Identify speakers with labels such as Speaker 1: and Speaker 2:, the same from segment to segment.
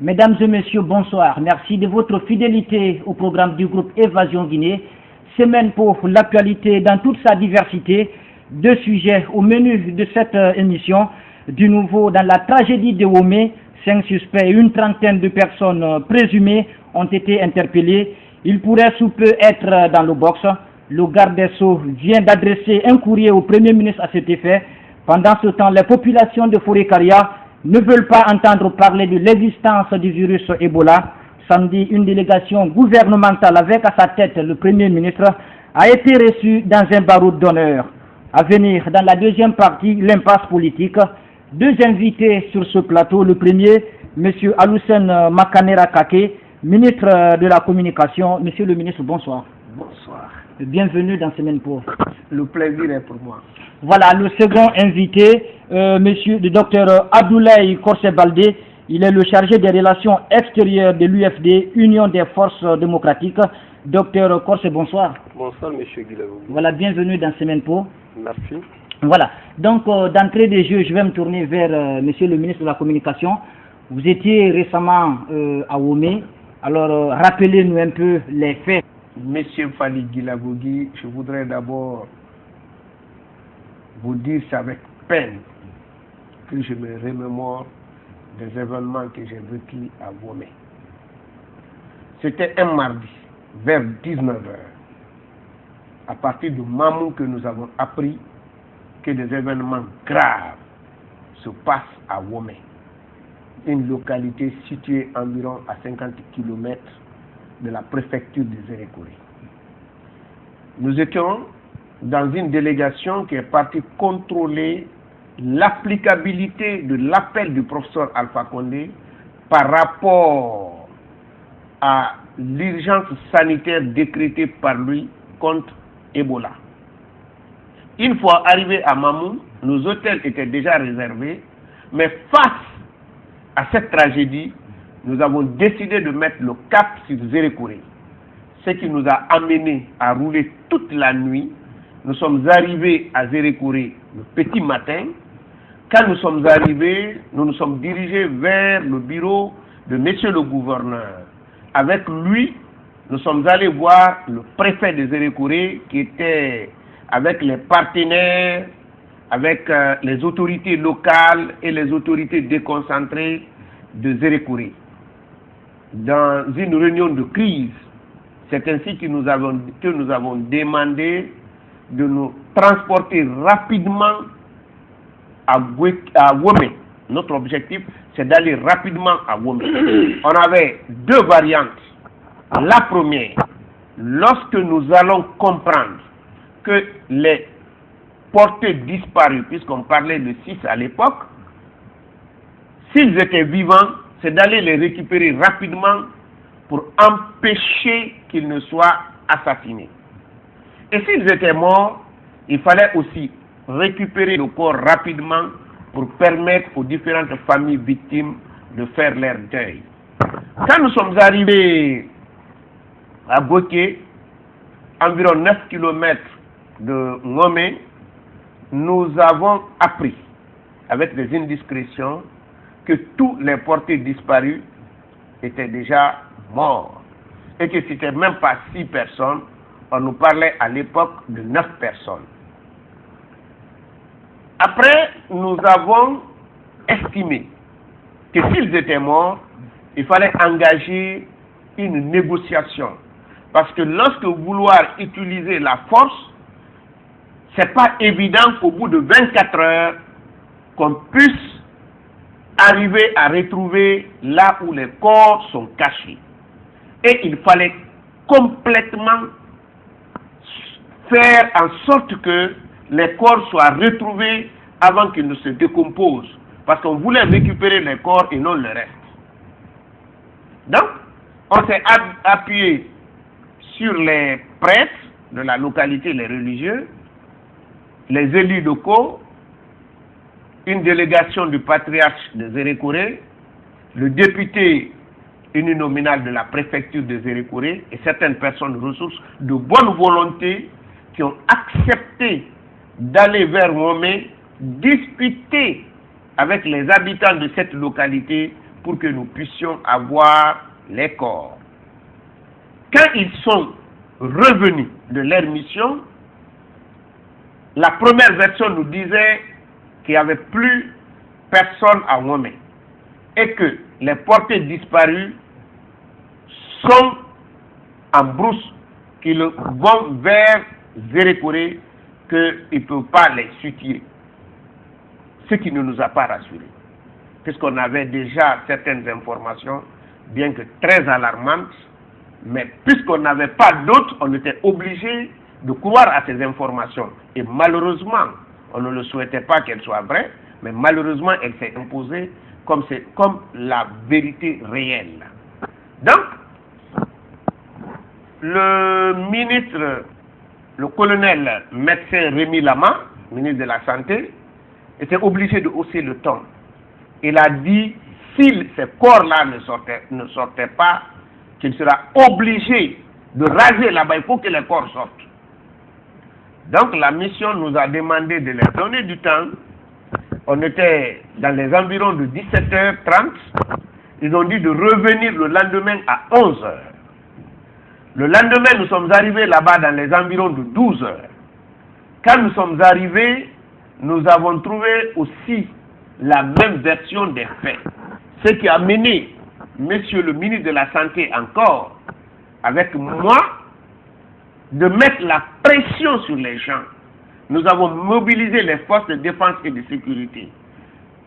Speaker 1: Mesdames et messieurs, bonsoir. Merci de votre fidélité au programme du groupe Évasion Guinée. Semaine pour l'actualité dans toute sa diversité. Deux sujets au menu de cette émission. Du nouveau dans la tragédie de Womé, 5 suspects et une trentaine de personnes présumées ont été interpellées. Ils pourraient sous peu être dans le box. Le garde des Sceaux vient d'adresser un courrier au Premier ministre à cet effet. Pendant ce temps, les populations de Forêt-Caria ne veulent pas entendre parler de l'existence du virus Ebola. Samedi, une délégation gouvernementale avec à sa tête le Premier ministre a été reçue dans un barreau d'honneur. À venir, dans la deuxième partie, l'impasse politique. Deux invités sur ce plateau. Le premier, M. Aloussen Makanera Kake, ministre de la Communication. Monsieur le ministre, bonsoir.
Speaker 2: Bonsoir.
Speaker 1: Bienvenue dans Semaine Pour.
Speaker 2: Le plaisir est pour moi.
Speaker 1: Voilà, le second invité, monsieur le docteur Abdoulaye Korse-Baldé. Il est le chargé des relations extérieures de l'UFD, Union des forces démocratiques. Docteur Korse, bonsoir.
Speaker 3: Bonsoir, monsieur Guilherme.
Speaker 1: Voilà, bienvenue dans Semaine Pour.
Speaker 3: Merci.
Speaker 1: Voilà, donc d'entrée des jeux, je vais me tourner vers monsieur le ministre de la Communication. Vous étiez récemment à Womé, alors rappelez-nous un peu les faits.
Speaker 2: Monsieur Fali Guilabogui, je voudrais d'abord vous dire c'est avec peine que je me remémore des événements que j'ai vécus à Womé. C'était un mardi, vers 19h, à partir de Mamou que nous avons appris que des événements graves se passent à Womé, une localité située environ à 50 km de la préfecture de Zérékouré. Nous étions dans une délégation qui est partie contrôler l'applicabilité de l'appel du professeur Alpha Condé par rapport à l'urgence sanitaire décrétée par lui contre Ebola. Une fois arrivés à Mamou, nos hôtels étaient déjà réservés, mais face à cette tragédie, nous avons décidé de mettre le cap sur Zérékouré, ce qui nous a amenés à rouler toute la nuit. Nous sommes arrivés à Zérékouré le petit matin. Quand nous sommes arrivés, nous nous sommes dirigés vers le bureau de monsieur le gouverneur. Avec lui, nous sommes allés voir le préfet de Zérékouré qui était avec les partenaires, avec les autorités locales et les autorités déconcentrées de Zérékouré. Dans une réunion de crise, c'est ainsi que nous avons demandé de nous transporter rapidement à Womé. Notre objectif, c'est d'aller rapidement à Womé. On avait deux variantes. La première, lorsque nous allons comprendre que les portés disparus, puisqu'on parlait de 6 à l'époque, s'ils étaient vivants, c'est d'aller les récupérer rapidement pour empêcher qu'ils ne soient assassinés. Et s'ils étaient morts, il fallait aussi récupérer le corps rapidement pour permettre aux différentes familles victimes de faire leur deuil. Quand nous sommes arrivés à Boké, environ 9 km de Ngomé, nous avons appris, avec des indiscrétions, que tous les portés disparus étaient déjà morts. Et que c'était même pas 6 personnes, on nous parlait à l'époque de 9 personnes. Après, nous avons estimé que s'ils étaient morts, il fallait engager une négociation. Parce que lorsque vouloir utiliser la force, c'est pas évident qu'au bout de 24 heures, qu'on puisse arriver à retrouver là où les corps sont cachés. Et il fallait complètement faire en sorte que les corps soient retrouvés avant qu'ils ne se décomposent. Parce qu'on voulait récupérer les corps et non le reste. Donc, on s'est appuyé sur les prêtres de la localité, les religieux, les élus locaux, une délégation du patriarche de Zérékouré, le député uninominal de la préfecture de Zérékouré et certaines personnes ressources de bonne volonté qui ont accepté d'aller vers Womé, discuter avec les habitants de cette localité pour que nous puissions avoir les corps. Quand ils sont revenus de leur mission, la première version nous disait qu'il n'y avait plus personne à Womé et que les portées disparues sont en brousse, qu'ils vont vers Zérékoré, qu'ils ne peuvent pas les situer. Ce qui ne nous a pas rassurés, puisqu'on avait déjà certaines informations, bien que très alarmantes, mais puisqu'on n'avait pas d'autres, on était obligé de croire à ces informations. Et malheureusement, on ne le souhaitait pas qu'elles soient vraies, mais malheureusement, elle s'est imposée comme la vérité réelle. Donc, le ministre, le colonel médecin Rémi Lama, ministre de la Santé, était obligé de hausser le ton. Il a dit, si ces corps-là ne sortaient pas, qu'il sera obligé de raser là-bas, il faut que les corps sortent. Donc la mission nous a demandé de leur donner du temps. On était dans les environs de 17h30. Ils ont dit de revenir le lendemain à 11h. Le lendemain, nous sommes arrivés là-bas dans les environs de 12h. Quand nous sommes arrivés, nous avons trouvé aussi la même version des faits. Ce qui a mené Monsieur le ministre de la Santé encore, avec moi, de mettre la pression sur les gens. Nous avons mobilisé les forces de défense et de sécurité.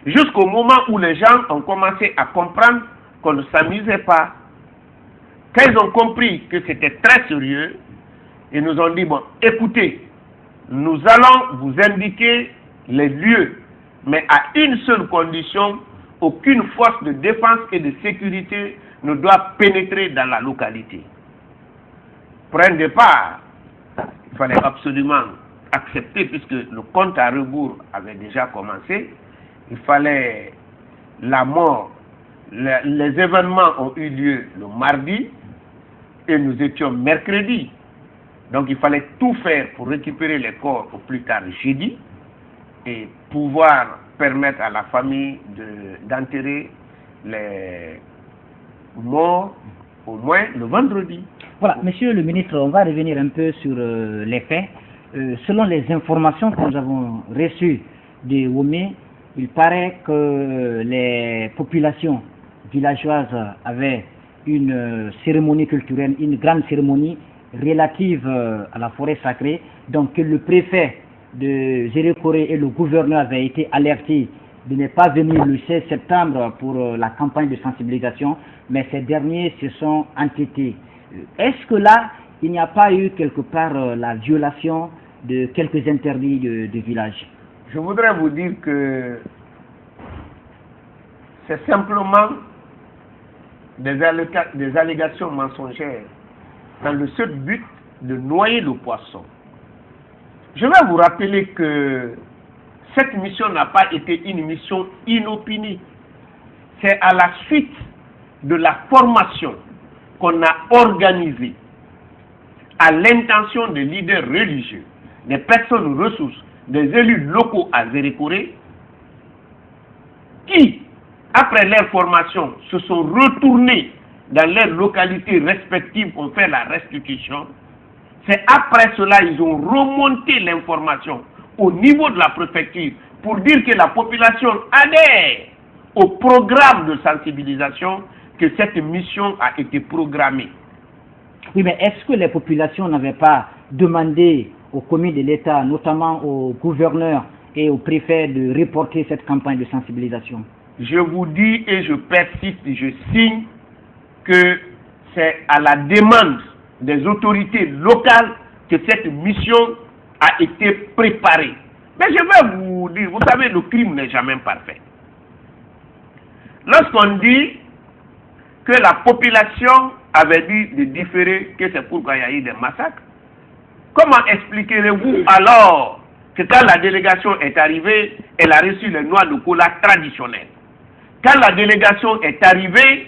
Speaker 2: Jusqu'au moment où les gens ont commencé à comprendre qu'on ne s'amusait pas. Quand ils ont compris que c'était très sérieux, ils nous ont dit, bon, écoutez, nous allons vous indiquer les lieux, mais à une seule condition, aucune force de défense et de sécurité ne doit pénétrer dans la localité. Pour un départ, il fallait absolument accepter, puisque le compte à rebours avait déjà commencé. Il fallait la mort. Les événements ont eu lieu le mardi et nous étions mercredi. Donc il fallait tout faire pour récupérer les corps au plus tard jeudi et pouvoir permettre à la famille d'enterrer les morts au moins le vendredi.
Speaker 1: Voilà, monsieur le ministre, on va revenir un peu sur les faits. Selon les informations que nous avons reçues de Womé, il paraît que les populations villageoises avaient une cérémonie culturelle, une grande cérémonie relative à la forêt sacrée, donc que le préfet de Zérékoré et le gouverneur avaient été alertés de ne pas venir le 16 septembre pour la campagne de sensibilisation, mais ces derniers se sont entêtés. Est-ce que là, il n'y a pas eu quelque part la violation de quelques interdits de village?
Speaker 2: Je voudrais vous dire que c'est simplement des allégations mensongères dans le seul but de noyer le poisson. Je vais vous rappeler que cette mission n'a pas été une mission inopinée. C'est à la suite de la formation qu'on a organisée à l'intention des leaders religieux, des personnes ressources, des élus locaux à Zérékoré, qui, après leur formation, se sont retournés dans leurs localités respectives pour faire la restitution. C'est après cela qu'ils ont remonté l'information au niveau de la préfecture pour dire que la population adhère au programme de sensibilisation, que cette mission a été programmée.
Speaker 1: Oui, mais est-ce que les populations n'avaient pas demandé aux commis de l'État, notamment au gouverneur et au préfet, de reporter cette campagne de sensibilisation?
Speaker 2: Je vous dis et je persiste, je signe que c'est à la demande des autorités locales que cette mission a été préparée. Mais je vais vous dire, vous savez, le crime n'est jamais parfait. Lorsqu'on dit que la population avait dit de différer, que c'est pourquoi il y a eu des massacres, comment expliquerez-vous alors que quand la délégation est arrivée, elle a reçu les noix de cola traditionnelles? Quand la délégation est arrivée,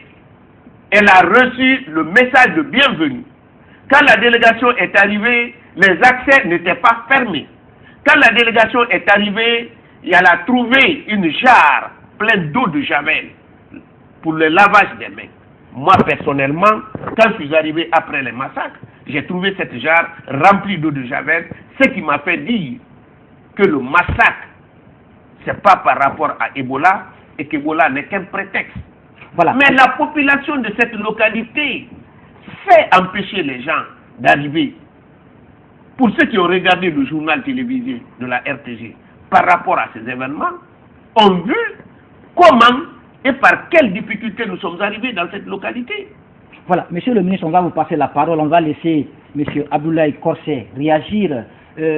Speaker 2: elle a reçu le message de bienvenue. Quand la délégation est arrivée, les accès n'étaient pas fermés. Quand la délégation est arrivée, elle a trouvé une jarre pleine d'eau de javel pour le lavage des mains. Moi, personnellement, quand je suis arrivé après les massacres, j'ai trouvé cette jarre remplie d'eau de javel, ce qui m'a fait dire que le massacre, ce n'est pas par rapport à Ebola, et qu'Ebola n'est qu'un prétexte.
Speaker 1: Voilà.
Speaker 2: Mais la population de cette localité fait empêcher les gens d'arriver. Pour ceux qui ont regardé le journal télévisé de la RTG par rapport à ces événements, ont vu comment et par quelles difficultés nous sommes arrivés dans cette localité.
Speaker 1: Voilà, monsieur le ministre, on va vous passer la parole. On va laisser monsieur Abdoulaye Corset réagir.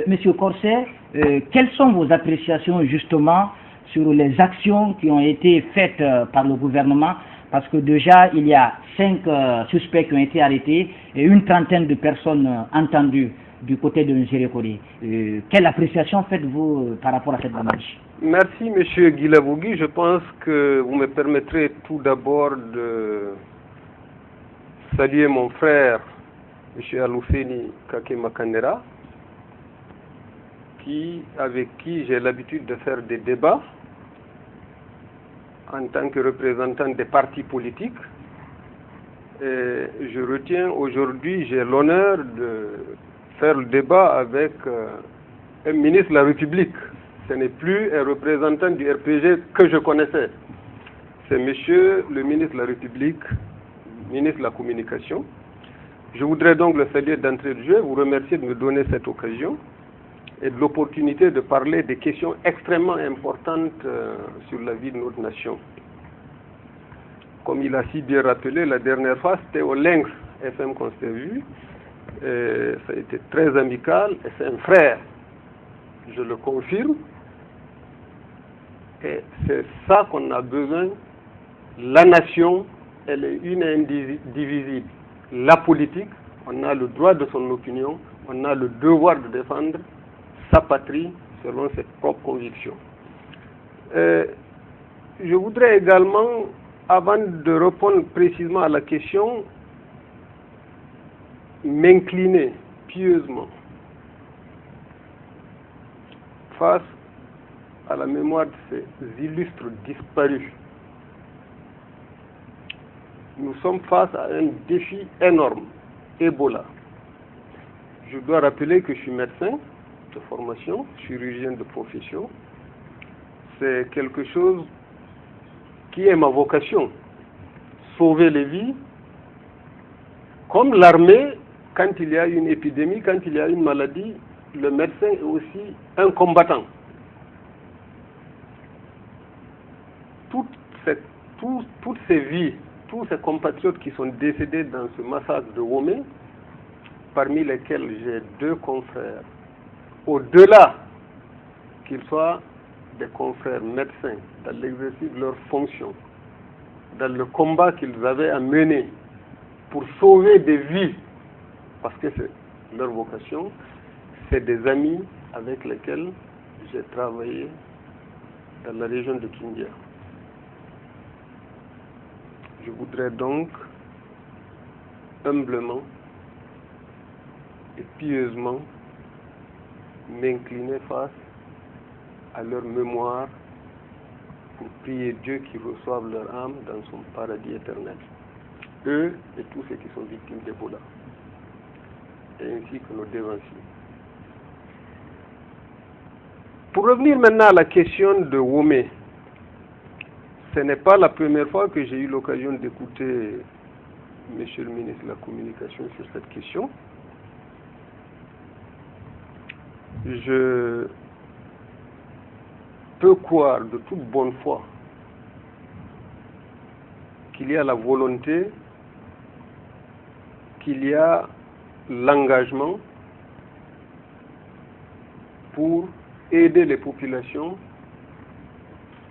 Speaker 1: Monsieur Corset, quelles sont vos appréciations justement sur les actions qui ont été faites par le gouvernement? Parce que déjà, il y a 5 suspects qui ont été arrêtés et une trentaine de personnes entendues du côté de Nzérékoré. Quelle appréciation faites-vous par rapport à cette démarche?
Speaker 3: Merci, monsieur Guilavogui. Je pense que vous me permettrez tout d'abord de saluer mon frère, monsieur Aloufeni Kakemakanera, avec qui j'ai l'habitude de faire des débats en tant que représentant des partis politiques. Et je retiens aujourd'hui, j'ai l'honneur de faire le débat avec un ministre de la République. Ce n'est plus un représentant du RPG que je connaissais. C'est monsieur le ministre de la République, ministre de la Communication. Je voudrais donc le saluer d'entrée de jeu, vous remercier de me donner cette occasion et de l'opportunité de parler des questions extrêmement importantes sur la vie de notre nation. Comme il a si bien rappelé, la dernière fois, c'était au Lynx FM qu'on s'est vu. Ça a été très amical et c'est un frère, je le confirme. Et c'est ça qu'on a besoin. La nation, elle est une et indivisible. La politique, on a le droit de son opinion, on a le devoir de défendre sa patrie selon ses propres convictions. Je voudrais également, avant de répondre précisément à la question, m'incliner pieusement face à la mémoire de ces illustres disparus. Nous sommes face à un défi énorme, Ebola. Je dois rappeler que je suis médecin de formation, chirurgien de profession. C'est quelque chose qui est ma vocation, sauver les vies, comme l'armée, quand il y a une épidémie, quand il y a une maladie, le médecin est aussi un combattant. Toutes ces vies, tous ces compatriotes qui sont décédés dans ce massacre de Womé, parmi lesquels j'ai 2 confrères, au-delà qu'ils soient des confrères médecins dans l'exercice de leurs fonctions, dans le combat qu'ils avaient à mener pour sauver des vies, parce que c'est leur vocation, c'est des amis avec lesquels j'ai travaillé dans la région de Kindia. Je voudrais donc humblement et pieusement m'incliner face à leur mémoire pour prier Dieu qu'ils reçoivent leur âme dans son paradis éternel. Eux et tous ceux qui sont victimes d'Ebola, et ainsi que nos devanciers. Pour revenir maintenant à la question de Womé, ce n'est pas la première fois que j'ai eu l'occasion d'écouter monsieur le ministre de la Communication sur cette question. Je peux croire de toute bonne foi qu'il y a la volonté, qu'il y a l'engagement pour aider les populations,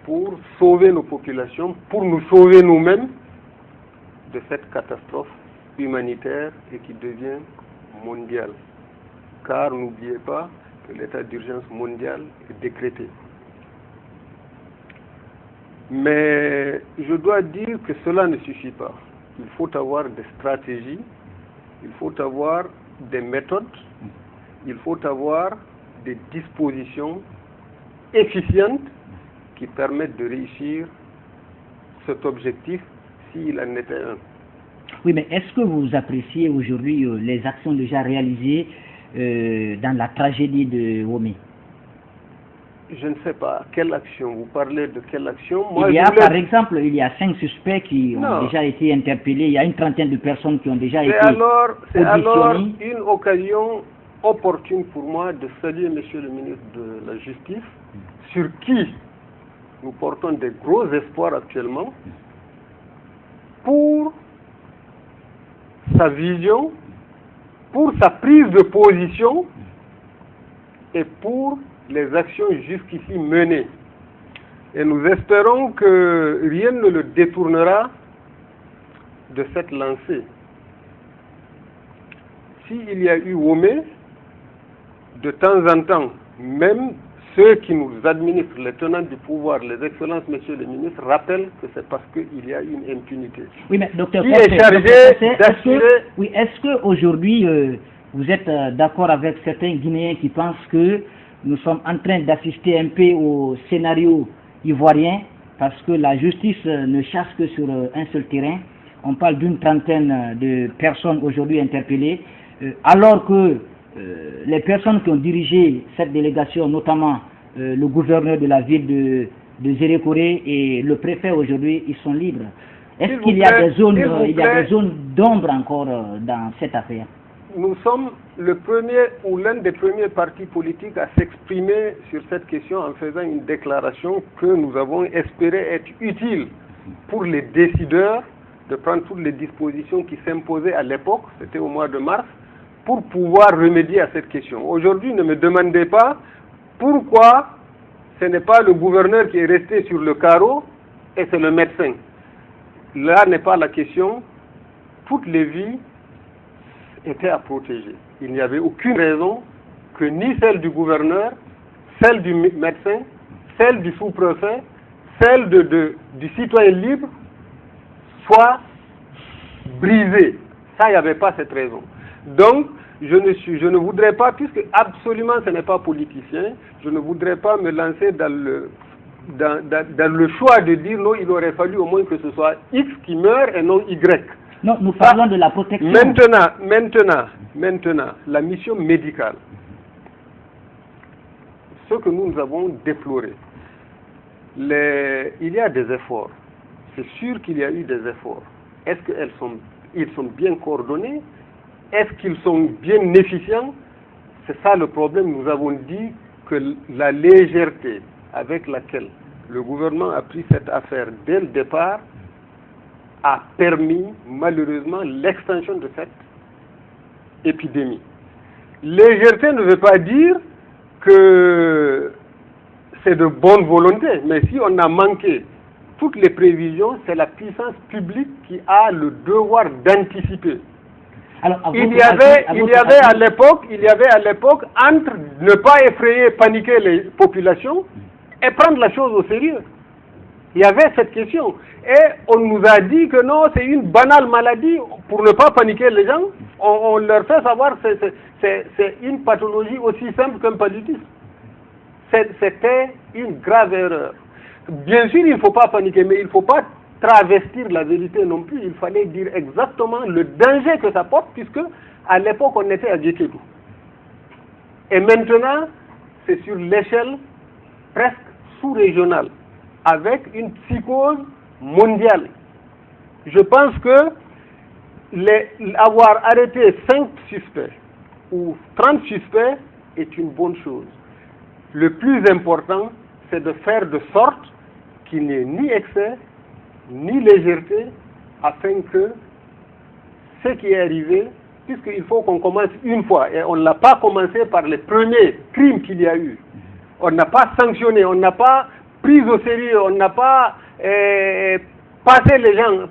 Speaker 3: pour sauver nos populations, pour nous sauver nous-mêmes de cette catastrophe humanitaire et qui devient mondiale. Car n'oubliez pas que l'état d'urgence mondial est décrété. Mais je dois dire que cela ne suffit pas. Il faut avoir des stratégies, il faut avoir des méthodes, il faut avoir des dispositions efficientes qui permettent de réussir cet objectif s'il en était un.
Speaker 1: Oui, mais est-ce que vous appréciez aujourd'hui les actions déjà réalisées dans la tragédie de Womé?
Speaker 3: Je ne sais pas. Quelle action? Vous parlez de quelle action?
Speaker 1: Moi, par exemple, il y a 5 suspects qui ont déjà été interpellés. Il y a une trentaine de personnes qui ont déjà été auditionnées.
Speaker 3: C'est alors une occasion opportune pour moi de saluer Monsieur le ministre de la Justice, sur qui nous portons des gros espoirs actuellement, pour sa vision, pour sa prise de position et pour les actions jusqu'ici menées. Et nous espérons que rien ne le détournera de cette lancée. S'il y a eu Womé, de temps en temps, même ceux qui nous administrent, les tenants du pouvoir, les excellences, messieurs les ministres, rappellent que c'est parce qu'il y a une impunité.
Speaker 1: Oui, mais docteur
Speaker 3: qui est chargé d'assurer...
Speaker 1: Oui, est-ce qu'aujourd'hui, vous êtes d'accord avec certains Guinéens qui pensent que nous sommes en train d'assister un peu au scénario ivoirien, parce que la justice ne chasse que sur un seul terrain. On parle d'une trentaine de personnes aujourd'hui interpellées, alors que les personnes qui ont dirigé cette délégation, notamment le gouverneur de la ville de Zérékoré et le préfet aujourd'hui, ils sont libres. Est-ce qu'il y a des zones d'ombre encore dans cette affaire?
Speaker 3: Nous sommes le premier ou l'un des premiers partis politiques à s'exprimer sur cette question en faisant une déclaration que nous avons espéré être utile pour les décideurs de prendre toutes les dispositions qui s'imposaient à l'époque, c'était au mois de mars, pour pouvoir remédier à cette question. Aujourd'hui, ne me demandez pas pourquoi ce n'est pas le gouverneur qui est resté sur le carreau et c'est le médecin. Là n'est pas la question. Toutes les vies étaient à protéger. Il n'y avait aucune raison que ni celle du gouverneur, celle du médecin, celle du sous-préfet, celle du citoyen libre soit brisée. Ça, il n'y avait pas cette raison. Donc, je ne voudrais pas, puisque absolument ce n'est pas politicien, je ne voudrais pas me lancer dans le choix de dire non, il aurait fallu au moins que ce soit X qui meurt et non Y.
Speaker 1: Non, nous parlons de la protection.
Speaker 3: Maintenant, la mission médicale. Ce que nous avons déploré, il y a des efforts. C'est sûr qu'il y a eu des efforts. Est-ce qu'ils sont bien coordonnés? Est-ce qu'ils sont bien efficients? C'est ça le problème. Nous avons dit que la légèreté avec laquelle le gouvernement a pris cette affaire dès le départ a permis malheureusement l'extension de cette épidémie. Légèreté ne veut pas dire que c'est de bonne volonté, mais si on a manqué toutes les prévisions, c'est la puissance publique qui a le devoir d'anticiper.
Speaker 1: Alors,
Speaker 3: il y avait à l'époque, entre ne pas effrayer, paniquer les populations et prendre la chose au sérieux. Il y avait cette question. Et on nous a dit que non, c'est une banale maladie. Pour ne pas paniquer les gens, on leur fait savoir que c'est une pathologie aussi simple qu'un paludisme. C'était une grave erreur. Bien sûr, il ne faut pas paniquer, mais il ne faut pas travestir la vérité non plus. Il fallait dire exactement le danger que ça porte, puisque à l'époque, on était à Djekedou. Et maintenant, c'est sur l'échelle presque sous-régionale, avec une psychose mondiale. Je pense que avoir arrêté 5 suspects ou 30 suspects est une bonne chose. Le plus important, c'est de faire de sorte qu'il n'y ait ni excès, ni légèreté, afin que ce qui est arrivé, puisqu'il faut qu'on commence une fois, et on ne l'a pas commencé par les premiers crimes qu'il y a eu. On n'a pas sanctionné, on n'a pas pris au sérieux, on n'a pas passé les gens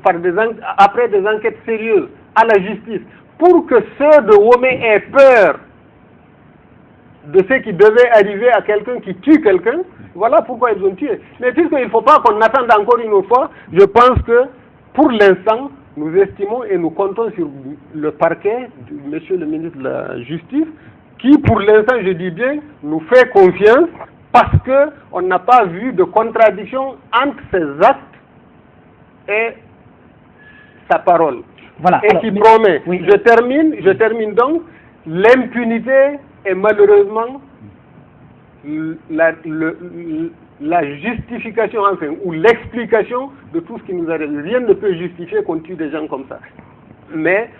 Speaker 3: après des enquêtes sérieuses à la justice, pour que ceux de Womé aient peur de ce qui devait arriver à quelqu'un qui tue quelqu'un. Voilà pourquoi ils ont tué. Mais puisqu'il ne faut pas qu'on attende encore une autre fois, je pense que pour l'instant, nous estimons et nous comptons sur le parquet, monsieur le ministre de la Justice, qui pour l'instant, je dis bien, nous fait confiance parce qu'on n'a pas vu de contradiction entre ces actes et sa parole.
Speaker 1: Voilà.
Speaker 3: Et qui promet.
Speaker 1: Oui.
Speaker 3: Je termine donc. L'impunité est malheureusement la justification, enfin, ou l'explication de tout ce qui nous arrive. Rien ne peut justifier qu'on tue des gens comme ça. Mais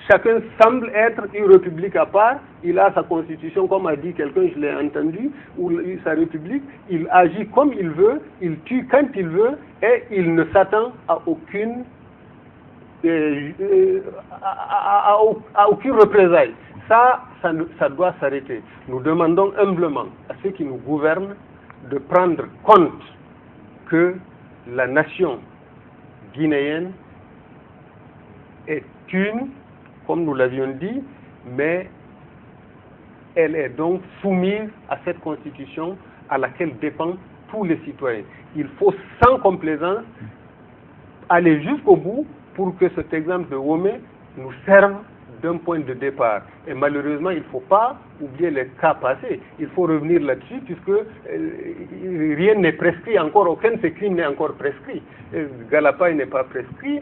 Speaker 3: chacun semble être une république à part. Il a sa constitution, comme a dit quelqu'un, je l'ai entendu, ou sa république. Il agit comme il veut, il tue quand il veut, et il ne s'attend à aucune représailles. Ça doit s'arrêter. Nous demandons humblement à ceux qui nous gouvernent de prendre compte que la nation guinéenne est une, comme nous l'avions dit, mais elle est donc soumise à cette constitution à laquelle dépendent tous les citoyens. Il faut sans complaisance aller jusqu'au bout pour que cet exemple de Womé nous serve d'un point de départ. Et malheureusement, il ne faut pas oublier les cas passés. Il faut revenir là-dessus puisque rien n'est prescrit encore, aucun de ces crimes n'est encore prescrit. Galapay n'est pas prescrit,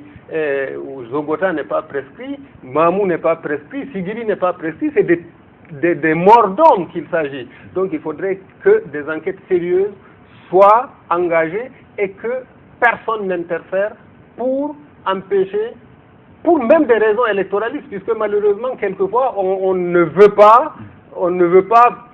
Speaker 3: Zogota n'est pas prescrit, Mamou n'est pas prescrit, Sigiri n'est pas prescrit, c'est des morts d'hommes qu'il s'agit. Donc il faudrait que des enquêtes sérieuses soient engagées et que personne n'interfère pour empêcher, pour même des raisons électoralistes, puisque malheureusement, quelquefois, on ne veut pas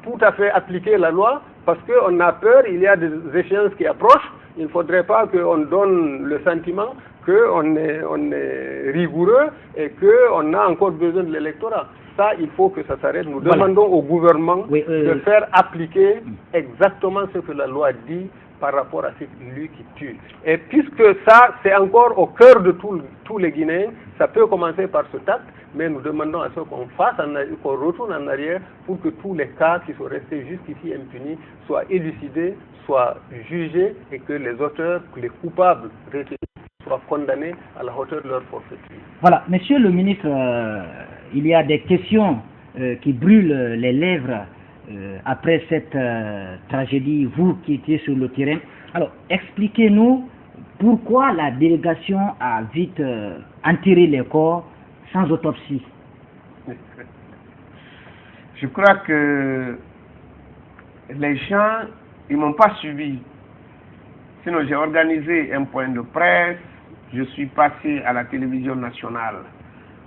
Speaker 3: tout à fait appliquer la loi, parce qu'on a peur, il y a des échéances qui approchent, il ne faudrait pas qu'on donne le sentiment qu'on est rigoureux et qu'on a encore besoin de l'électorat. Ça, il faut que ça s'arrête. Nous demandons au gouvernement de faire appliquer exactement ce que la loi dit par rapport à celui qui tue. Et puisque ça, c'est encore au cœur de tous les Guinéens, ça peut commencer par ce acte, mais nous demandons à ce qu'on fasse, qu'on retourne en arrière pour que tous les cas qui sont restés jusqu'ici impunis soient élucidés, soient jugés et que les auteurs, les coupables retenus soient condamnés à la hauteur de leur forfaiture.
Speaker 1: Voilà, monsieur le ministre, il y a des questions qui brûlent les lèvres après cette tragédie, vous qui étiez sur le terrain. Alors, expliquez-nous pourquoi la délégation a vite enterré les corps sans autopsie.
Speaker 2: Je crois que les gens, ils m'ont pas suivi. Sinon, j'ai organisé un point de presse, je suis passé à la télévision nationale.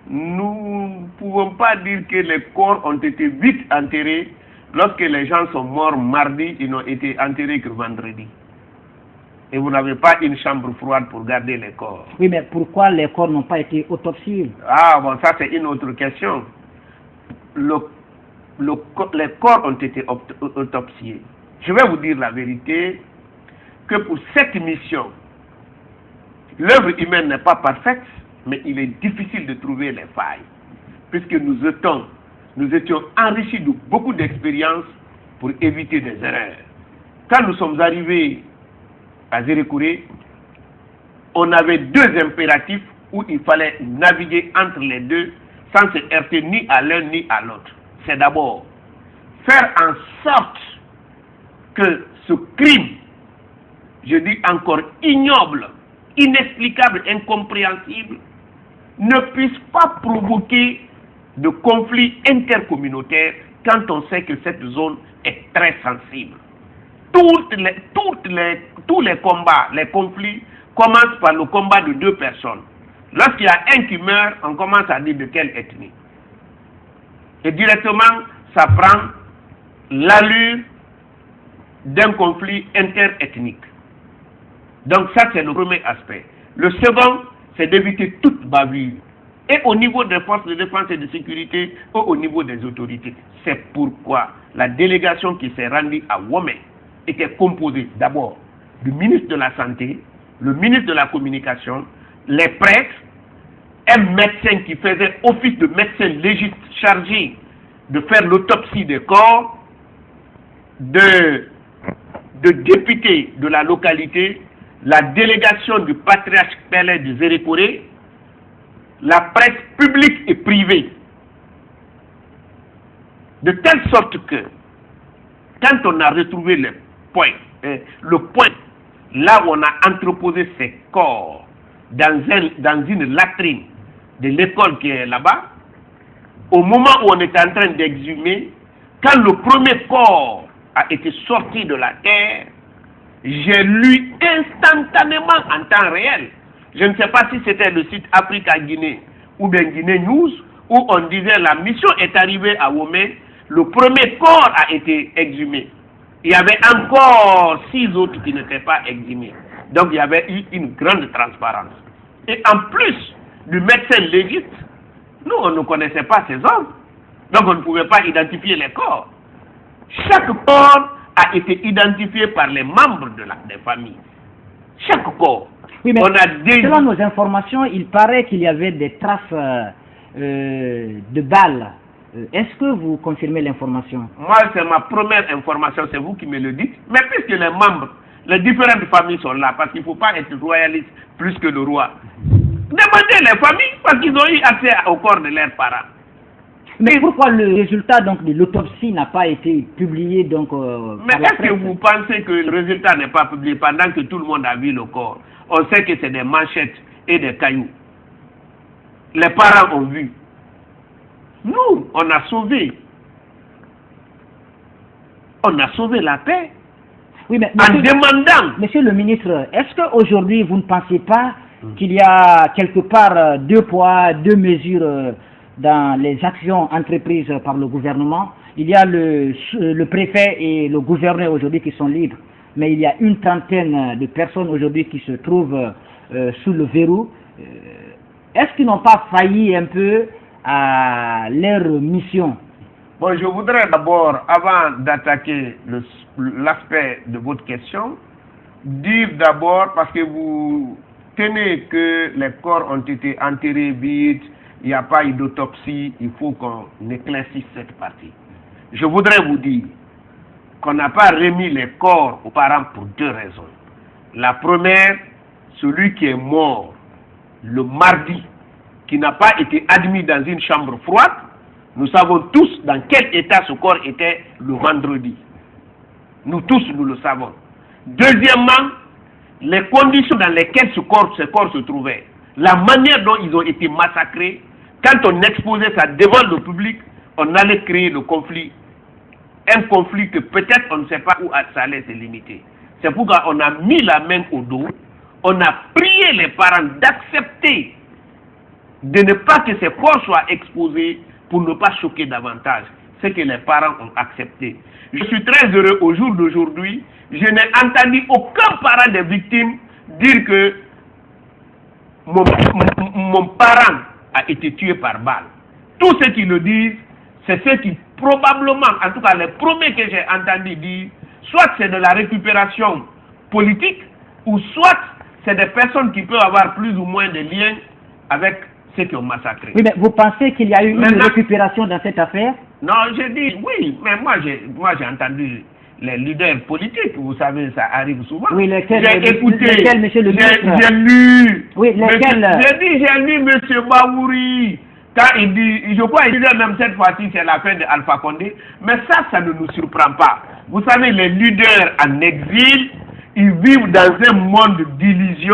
Speaker 2: Nous ne pouvons pas dire que les corps ont été vite enterrés. Lorsque les gens sont morts mardi, ils n'ont été enterrés que vendredi. Et vous n'avez pas une chambre froide pour garder les corps.
Speaker 1: Oui, mais pourquoi les corps n'ont pas été autopsiés?
Speaker 2: Ah, bon, ça c'est une autre question. Les corps ont été autopsiés. Je vais vous dire la vérité, que pour cette mission, l'œuvre humaine n'est pas parfaite, mais il est difficile de trouver les failles. Puisque nous étions enrichis de beaucoup d'expériences pour éviter des erreurs. Quand nous sommes arrivés à Zérékouré, on avait deux impératifs où il fallait naviguer entre les deux sans se heurter ni à l'un ni à l'autre. C'est d'abord faire en sorte que ce crime, je dis encore ignoble, inexplicable, incompréhensible, ne puisse pas provoquer de conflits intercommunautaires quand on sait que cette zone est très sensible. Tous les combats, les conflits commencent par le combat de deux personnes. Lorsqu'il y a un qui meurt, on commence à dire de quelle ethnie. Et directement, ça prend l'allure d'un conflit interethnique. Donc ça, c'est le premier aspect. Le second, c'est d'éviter toute bavure. Et au niveau des forces de défense et de sécurité, et au niveau des autorités. C'est pourquoi la délégation qui s'est rendue à Womé était composée d'abord du ministre de la Santé, le ministre de la Communication, les prêtres, un médecin qui faisait office de médecin légiste chargé de faire l'autopsie des corps, de députés de la localité, la délégation du patriarche Pelé de Zérékouré, la presse publique et privée. De telle sorte que, quand on a retrouvé le point, là où on a entreposé ces corps, dans une latrine de l'école qui est là-bas, au moment où on était en train d'exhumer, quand le premier corps a été sorti de la terre, j'ai lu instantanément en temps réel. Je ne sais pas si c'était le site Africa Guinée ou bien Guinée News, où on disait la mission est arrivée à Womé, le premier corps a été exhumé. Il y avait encore 6 autres qui n'étaient pas exhumés. Donc il y avait eu une grande transparence. Et en plus du médecin légiste, nous on ne connaissait pas ces hommes. Donc on ne pouvait pas identifier les corps. Chaque corps a été identifié par les membres des familles. Chaque corps.
Speaker 1: Oui, mais selon nos informations, il paraît qu'il y avait des traces de balles. Est-ce que vous confirmez l'information?
Speaker 2: Moi, c'est ma première information, c'est vous qui me le dites. Mais puisque les membres, les différentes familles sont là, parce qu'il ne faut pas être royaliste plus que le roi. Demandez les familles, parce qu'ils ont eu accès au corps de leurs parents.
Speaker 1: Mais pourquoi le résultat donc, de l'autopsie n'a pas été publié donc,
Speaker 2: mais est-ce que vous pensez que le résultat n'est pas publié pendant que tout le monde a vu le corps? On sait que c'est des manchettes et des cailloux. Les parents ont vu. Nous, on a sauvé. On a sauvé la paix.
Speaker 1: Oui, mais
Speaker 2: en demandant.
Speaker 1: Monsieur le ministre, est-ce qu'aujourd'hui vous ne pensez pas qu'il y a quelque part 2 poids, 2 mesures dans les actions entreprises par le gouvernement? Il y a le préfet et le gouverneur aujourd'hui qui sont libres, mais il y a une trentaine de personnes aujourd'hui qui se trouvent sous le verrou. Est-ce qu'ils n'ont pas failli un peu à leur mission?
Speaker 2: Bon, je voudrais d'abord, avant d'attaquer l'aspect de votre question, dire d'abord, parce que vous tenez que les corps ont été enterrés vite, il n'y a pas eu d'autopsie, il faut qu'on éclaircisse cette partie. Je voudrais vous dire qu'on n'a pas remis les corps aux parents pour 2 raisons. La première, celui qui est mort le mardi, qui n'a pas été admis dans une chambre froide, nous savons tous dans quel état ce corps était le vendredi. Nous tous, nous le savons. Deuxièmement, les conditions dans lesquelles ce corps se trouvait, la manière dont ils ont été massacrés, quand on exposait ça devant le public, on allait créer le conflit. Un conflit que peut-être on ne sait pas où ça allait se limiter. C'est pourquoi on a mis la main au dos, on a prié les parents d'accepter de ne pas que ces corps soient exposés pour ne pas choquer davantage. C'est que les parents ont accepté. Je suis très heureux au jour d'aujourd'hui. Je n'ai entendu aucun parent des victimes dire que mon parent a été tué par balle. Tous ceux qui le disent, c'est ceux qui probablement, en tout cas les premiers que j'ai entendu dire, soit c'est de la récupération politique, ou soit c'est des personnes qui peuvent avoir plus ou moins de liens avec ceux qui ont massacré.
Speaker 1: Oui, mais vous pensez qu'il y a eu une récupération dans cette affaire?
Speaker 2: Non, j'ai dit oui, mais moi j'ai entendu les leaders politiques, vous savez, ça arrive souvent.
Speaker 1: Oui, lesquels,
Speaker 2: j'ai écouté,
Speaker 1: lesquels, monsieur le ministre?
Speaker 2: J'ai lu.
Speaker 1: Oui, lesquels?
Speaker 2: J'ai lu monsieur Baouri. Quand il dit, je crois qu'il dit même cette fois-ci, c'est la fin de Alpha Condé, mais ça ne nous surprend pas. Vous savez, les leaders en exil, ils vivent dans un monde d'illusion.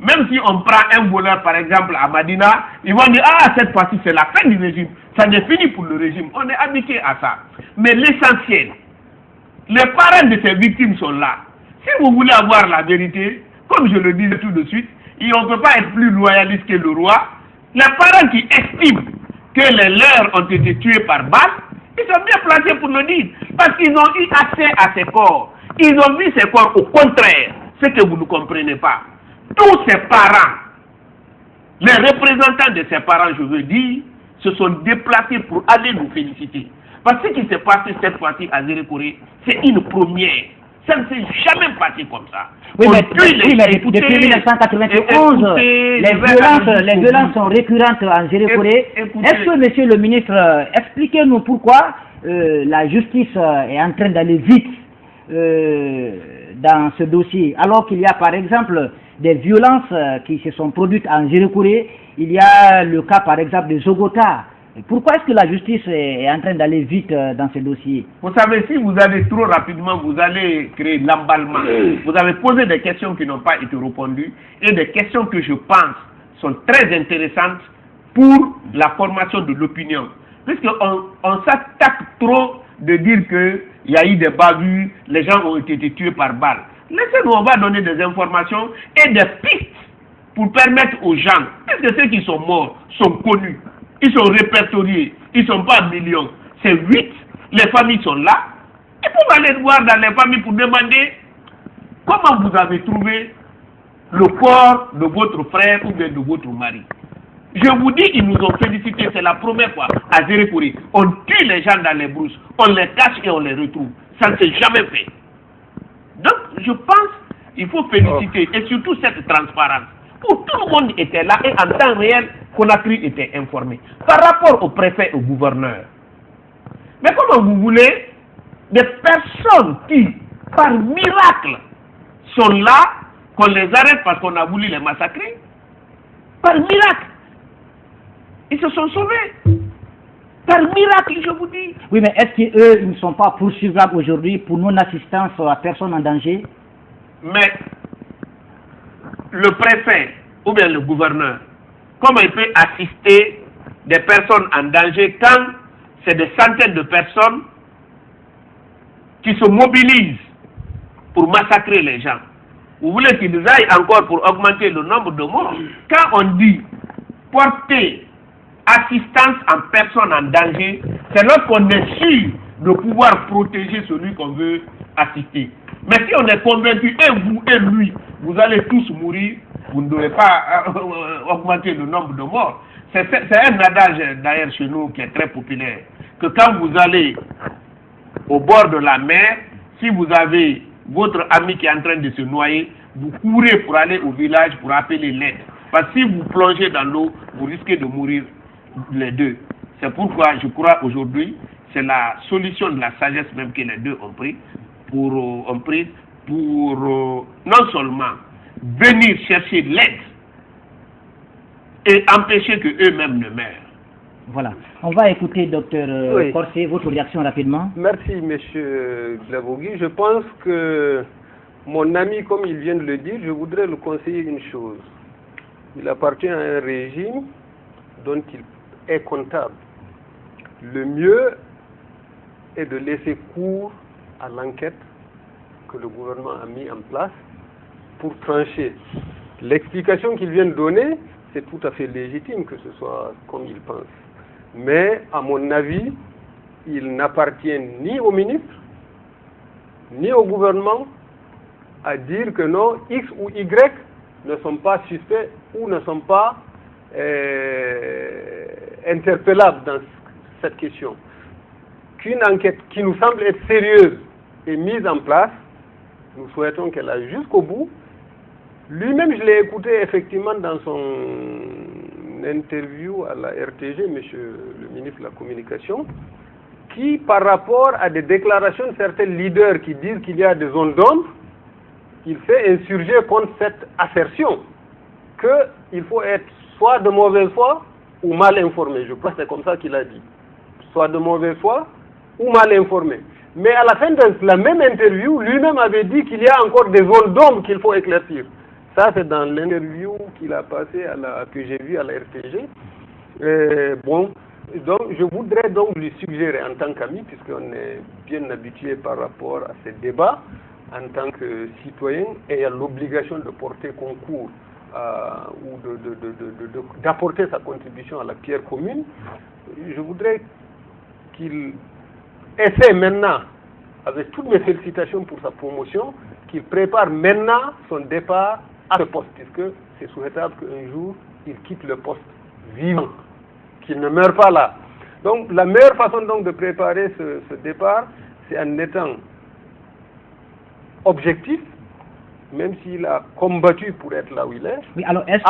Speaker 2: Même si on prend un voleur, par exemple, à Madina, ils vont dire, ah, cette fois-ci, c'est la fin du régime. Ça n'est fini pour le régime. On est habitué à ça. Mais l'essentiel, les parents de ces victimes sont là. Si vous voulez avoir la vérité, comme je le disais tout de suite, on ne peut pas être plus loyaliste que le roi. Les parents qui estiment que les leurs ont été tués par balle, ils sont bien placés pour le dire. Parce qu'ils ont eu accès à ces corps. Ils ont vu ces corps au contraire. Ce que vous ne comprenez pas. Tous ces parents, les représentants de ces parents, je veux dire, se sont déplacés pour aller nous féliciter. Parce que ce qui s'est passé cette fois-ci à Zérékoré, c'est une première. Ça ne s'est jamais passé comme ça.
Speaker 1: Oui, mais depuis 1991, les violences sont récurrentes en Zérékoré. Est-ce que, monsieur le ministre, expliquez-nous pourquoi la justice est en train d'aller vite dans ce dossier, alors qu'il y a par exemple des violences qui se sont produites en Zérékoré. Il y a le cas par exemple de Zogota, Pourquoi est-ce que la justice est en train d'aller vite dans ce dossier?
Speaker 2: Vous savez, si vous allez trop rapidement, vous allez créer l'emballement. Vous avez posé des questions qui n'ont pas été répondues et des questions que je pense sont très intéressantes pour la formation de l'opinion. Puisqu'on s'attaque trop de dire qu'il y a eu des bavures, les gens ont été tués par balle. Laissez-nous, on va donner des informations et des pistes pour permettre aux gens, puisque ceux qui sont morts sont connus, ils sont répertoriés, ils ne sont pas millions, c'est 8, les familles sont là, et vous allez voir dans les familles pour demander comment vous avez trouvé le corps de votre frère ou bien de votre mari. Je vous dis, ils nous ont félicité, c'est la première fois à Zérékouré. On tue les gens dans les brousses, on les cache et on les retrouve. Ça ne s'est jamais fait. Donc, je pense qu'il faut féliciter, et surtout cette transparence, où tout le monde était là et en temps réel, Conakry était informé. Par rapport au préfet et au gouverneur. Mais comment vous voulez des personnes qui, par miracle, sont là, qu'on les arrête parce qu'on a voulu les massacrer? Par miracle. Ils se sont sauvés. Par miracle, je vous dis.
Speaker 1: Oui, mais est-ce qu'eux ne sont pas poursuivables aujourd'hui pour non-assistance à personne en danger?
Speaker 2: Mais le préfet ou bien le gouverneur, comment il peut assister des personnes en danger quand c'est des centaines de personnes qui se mobilisent pour massacrer les gens? Vous voulez qu'ils aillent encore pour augmenter le nombre de morts? Quand on dit porter assistance en personne en danger, c'est lorsqu'on est sûr de pouvoir protéger celui qu'on veut assister. Mais si on est convaincu, et vous et lui, vous allez tous mourir, vous ne devez pas augmenter le nombre de morts. C'est un adage d'ailleurs chez nous qui est très populaire, que quand vous allez au bord de la mer, si vous avez votre ami qui est en train de se noyer, vous courez pour aller au village pour appeler l'aide. Parce que si vous plongez dans l'eau, vous risquez de mourir les deux. C'est pourquoi je crois aujourd'hui, c'est la solution de la sagesse même que les deux ont pris pour non seulement venir chercher l'aide et empêcher qu'eux-mêmes ne meurent.
Speaker 1: Voilà. On va écouter Dr Corset, votre réaction rapidement.
Speaker 3: Merci, M. Glabogui. Je pense que mon ami, comme il vient de le dire, je voudrais le conseiller une chose. Il appartient à un régime dont il est comptable. Le mieux est de laisser cours à l'enquête que le gouvernement a mis en place pour trancher. L'explication qu'il vient de donner, c'est tout à fait légitime que ce soit comme il pense. Mais, à mon avis, il n'appartient ni au ministre, ni au gouvernement à dire que non, X ou Y ne sont pas suspects ou ne sont pas interpellables dans cette question. Qu'une enquête qui nous semble être sérieuse est mise en place, nous souhaitons qu'elle aille jusqu'au bout. Lui-même, je l'ai écouté effectivement dans son interview à la RTG, monsieur le ministre de la Communication, qui, par rapport à des déclarations de certains leaders qui disent qu'il y a des zones d'ombre, il fait insurger contre cette assertion qu'il faut être soit de mauvaise foi ou mal informé. Je crois que c'est comme ça qu'il a dit. Soit de mauvaise foi ou mal informé. Mais à la fin de la même interview, lui-même avait dit qu'il y a encore des zones d'ombre qu'il faut éclaircir. Ça, c'est dans l'interview qu'il a passé que j'ai vu à la RTG. Donc, je voudrais donc lui suggérer en tant qu'ami, puisqu'on est bien habitué par rapport à ces débats, en tant que citoyen, ayant l'obligation de porter concours ou d'apporter sa contribution à la pierre commune, je voudrais qu'il essaie maintenant, avec toutes mes félicitations pour sa promotion, qu'il prépare maintenant son départ à ce poste, puisque c'est souhaitable qu'un jour, il quitte le poste vivant, qu'il ne meure pas là. Donc, la meilleure façon donc de préparer ce départ, c'est en étant objectif, même s'il a combattu pour être là où il est.
Speaker 1: Oui, alors est-ce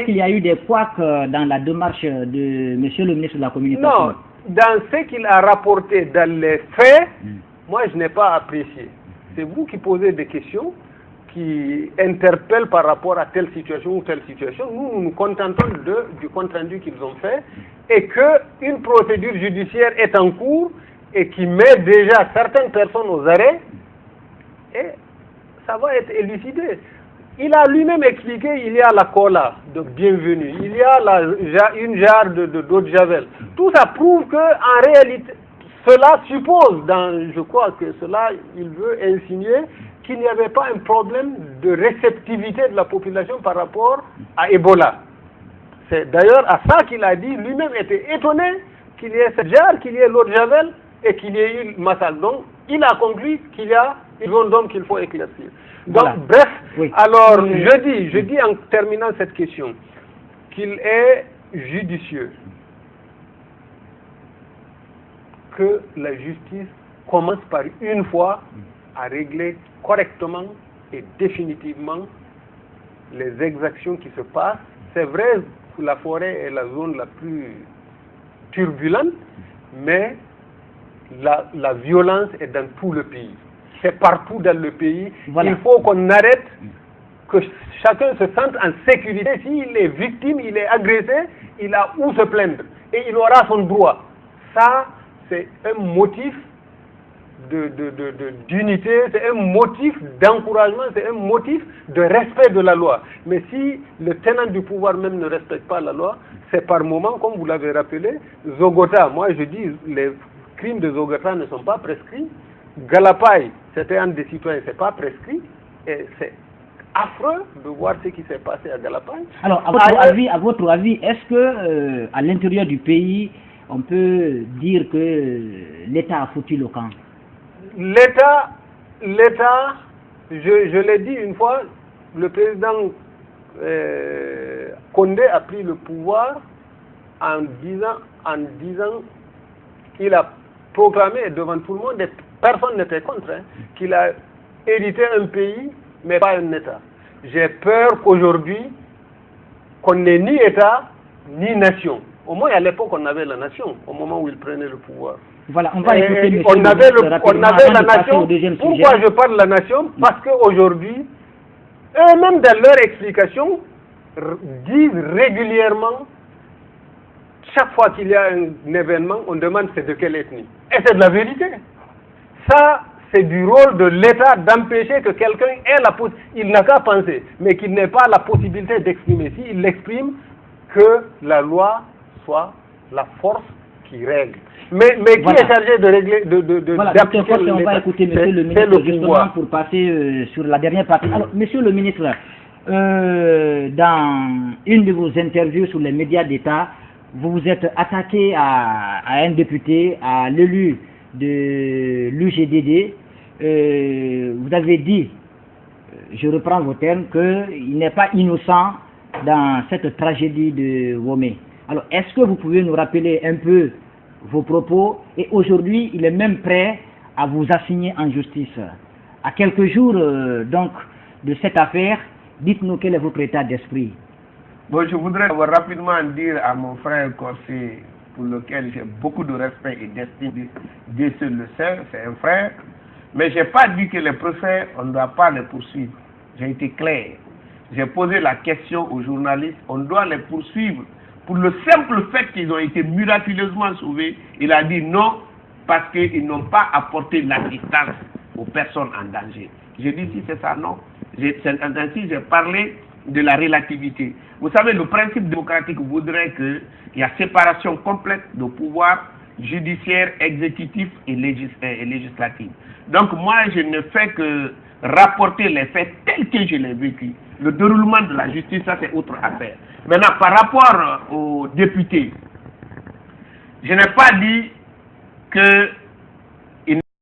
Speaker 1: qu'il y a eu des couacs dans la démarche de monsieur le ministre de la Communication?
Speaker 3: Non, dans ce qu'il a rapporté dans les faits, moi je n'ai pas apprécié. C'est vous qui posez des questions qui interpelle par rapport à telle situation ou telle situation. Nous nous contentons du compte-rendu qu'ils ont fait et qu'une procédure judiciaire est en cours et qui met déjà certaines personnes aux arrêts et ça va être élucidé. Il a lui-même expliqué, il y a la cola de bienvenue, il y a une jarre d'eau de javel. Tout ça prouve qu'en réalité, cela suppose, je crois que cela, il veut insinuer qu'il n'y avait pas un problème de réceptivité de la population par rapport à Ebola. C'est d'ailleurs à ça qu'il a dit, lui-même était étonné qu'il y ait cette jarre, qu'il y ait l'eau de javel et qu'il y ait eu le massacre. Donc, il a conclu qu'il y a une zone d'homme qu'il faut éclaircir. Donc, voilà. Bref, oui. Alors, je dis en terminant cette question, qu'il est judicieux que la justice commence par une fois à régler correctement et définitivement les exactions qui se passent. C'est vrai, la forêt est la zone la plus turbulente, mais la violence est dans tout le pays. C'est partout dans le pays. Voilà. Il faut qu'on arrête, que chacun se sente en sécurité. S'il est victime, il est agressé, il a où se plaindre. Et il aura son droit. Ça, c'est un motif d'unité, c'est un motif d'encouragement, c'est un motif de respect de la loi. Mais si le tenant du pouvoir même ne respecte pas la loi, c'est par moment, comme vous l'avez rappelé, Zogota, moi je dis, les crimes de Zogota ne sont pas prescrits. Galapay, c'était un des citoyens, c'est pas prescrit. Et c'est affreux de voir ce qui s'est passé à Galapay.
Speaker 1: Alors, à votre avis, est-ce que à l'intérieur du pays, on peut dire que l'État a foutu le camp?
Speaker 3: L'État, je l'ai dit une fois, le président Condé a pris le pouvoir en disant qu'il a proclamé devant tout le monde, et personne n'était contre, qu'il a hérité un pays, mais pas un État. J'ai peur qu'aujourd'hui, qu'on n'ait ni État, ni nation. Au moins, à l'époque, on avait la nation, au moment où il prenait le pouvoir.
Speaker 1: Voilà, on va écouter M.
Speaker 3: On avait la nation. Pourquoi je parle de la nation? Parce qu'aujourd'hui, eux-mêmes, dans leur explication, disent régulièrement, chaque fois qu'il y a un événement, on demande c'est de quelle ethnie. Et c'est de la vérité. Ça, c'est du rôle de l'État d'empêcher que quelqu'un ait la possibilité, il n'a qu'à penser, mais qu'il n'ait pas la possibilité d'exprimer. S'il l'exprime, que la loi soit la force qui règle. Mais voilà. Qui est chargé de régler,
Speaker 1: voilà, d'appliquer l'État? On va écouter Monsieur le ministre justement pour passer sur la dernière partie. Alors, Monsieur le ministre, dans une de vos interviews sur les médias d'État, vous vous êtes attaqué à un député, à l'élu de l'UGDD. Vous avez dit, je reprends vos termes, qu'il n'est pas innocent dans cette tragédie de Womé. Alors, est-ce que vous pouvez nous rappeler un peu vos propos? Et aujourd'hui, il est même prêt à vous assigner en justice. À quelques jours donc de cette affaire, dites-nous quel est votre état d'esprit.
Speaker 2: Bon, je voudrais rapidement dire à mon frère Corsé, pour lequel j'ai beaucoup de respect et d'estime, Dieu seul le sait, c'est un frère, mais je n'ai pas dit que les procès, on ne doit pas les poursuivre. J'ai été clair. J'ai posé la question aux journalistes, on doit les poursuivre pour le simple fait qu'ils ont été miraculeusement sauvés. Il a dit non, parce qu'ils n'ont pas apporté l'assistance aux personnes en danger. J'ai dit si c'est ça, non. Ainsi, j'ai parlé de la relativité. Vous savez, le principe démocratique voudrait qu'il y ait séparation complète de pouvoir judiciaire, exécutif et législatif. Donc moi, je ne fais que rapporter les faits tels que je les ai vécus. Le déroulement de la justice, ça c'est autre affaire. Maintenant, par rapport aux députés, je n'ai pas dit que